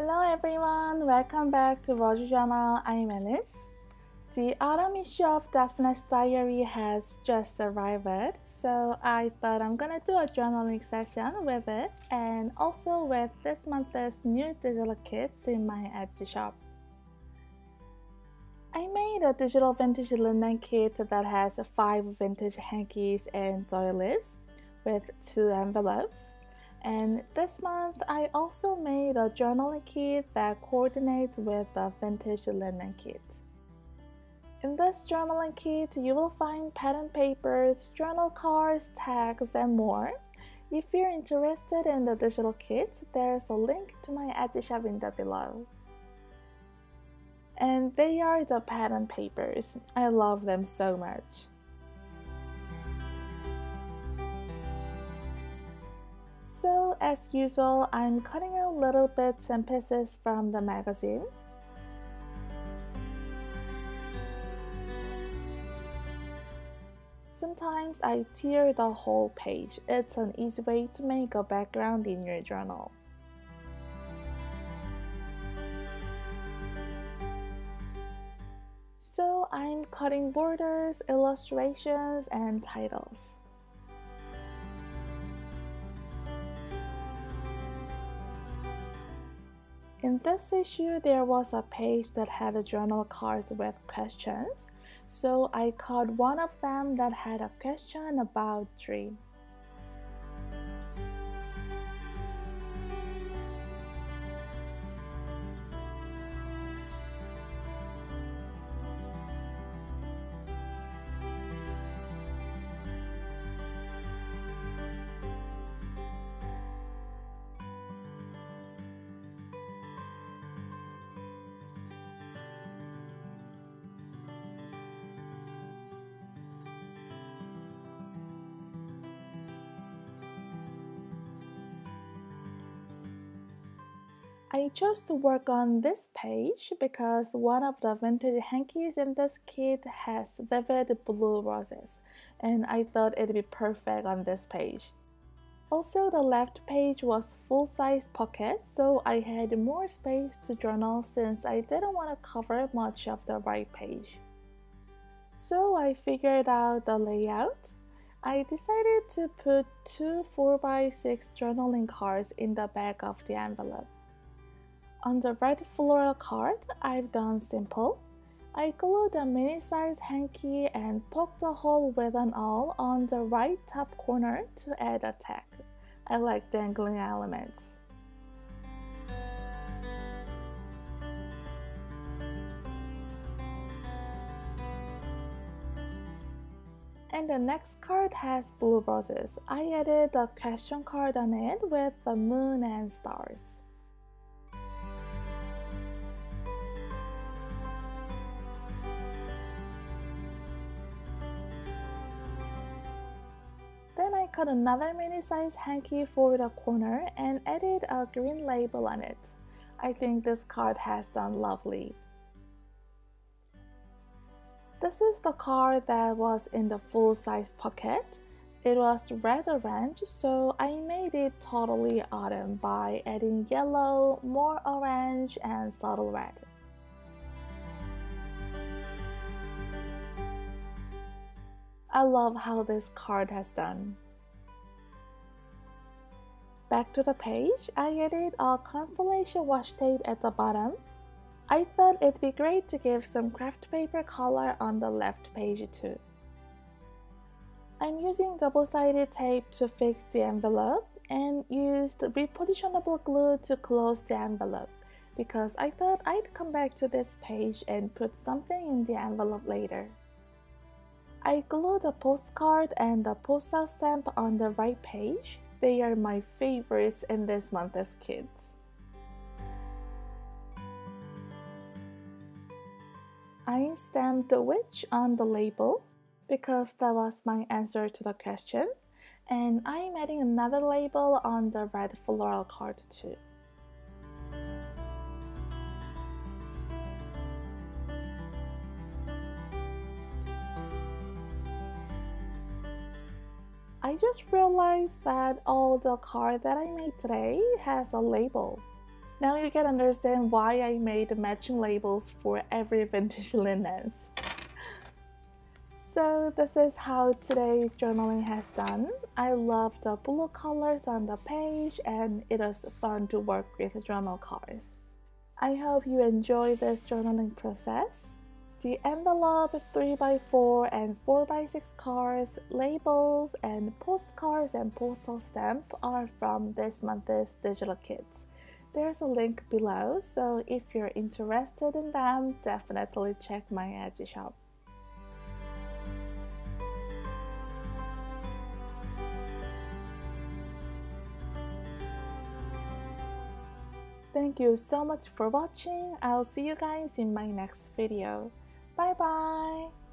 Hello everyone, welcome back to Roger Journal. I'm Alice. The autumn issue of Daphne's diary has just arrived, so I thought I'm gonna do a journaling session with it and also with this month's new digital kits in my Etsy shop. I made a digital vintage linen kit that has 5 vintage hankies and doilies with 2 envelopes. And this month, I also made a journaling kit that coordinates with the vintage linen kit. In this journaling kit, you will find pattern papers, journal cards, tags, and more. If you're interested in the digital kit, there's a link to my Etsy shop in the below. And they are the pattern papers. I love them so much. So, as usual, I'm cutting out little bits and pieces from the magazine. Sometimes I tear the whole page. It's an easy way to make a background in your journal. So I'm cutting borders, illustrations, and titles. In this issue, there was a page that had a journal cards with questions, so I cut one of them that had a question about dream. I chose to work on this page because one of the vintage hankies in this kit has vivid blue roses, and I thought it'd be perfect on this page. Also, the left page was full-size pocket, so I had more space to journal since I didn't want to cover much of the right page. So I figured out the layout. I decided to put 2 4x6 journaling cards in the back of the envelope. On the red floral card, I've done simple. I glued a mini-size hanky and poked a hole with an awl on the right top corner to add a tag. I like dangling elements. And the next card has blue roses. I added a question card on it with the moon and stars. Then I cut another mini-size hanky for the corner and added a green label on it. I think this card has done lovely. This is the card that was in the full-size pocket. It was red-orange, so I made it totally autumn by adding yellow, more orange, and subtle red. I love how this card has done. Back to the page, I added a constellation washi tape at the bottom. I thought it'd be great to give some craft paper color on the left page too. I'm using double-sided tape to fix the envelope and used repositionable glue to close the envelope because I thought I'd come back to this page and put something in the envelope later. I glued a postcard and a postal stamp on the right page. They are my favorites in this month's kits. I stamped the witch on the label because that was my answer to the question, and I'm adding another label on the red floral card too. I just realized that all the card that I made today has a label. Now you can understand why I made matching labels for every vintage linens. So this is how today's journaling has done. I love the blue colors on the page and it is fun to work with journal cards. I hope you enjoy this journaling process. The envelope, 3x4 and 4x6 cards, labels, and postcards and postal stamp are from this month's digital kits. There's a link below, so if you're interested in them, definitely check my Etsy shop. Thank you so much for watching. I'll see you guys in my next video. Bye bye!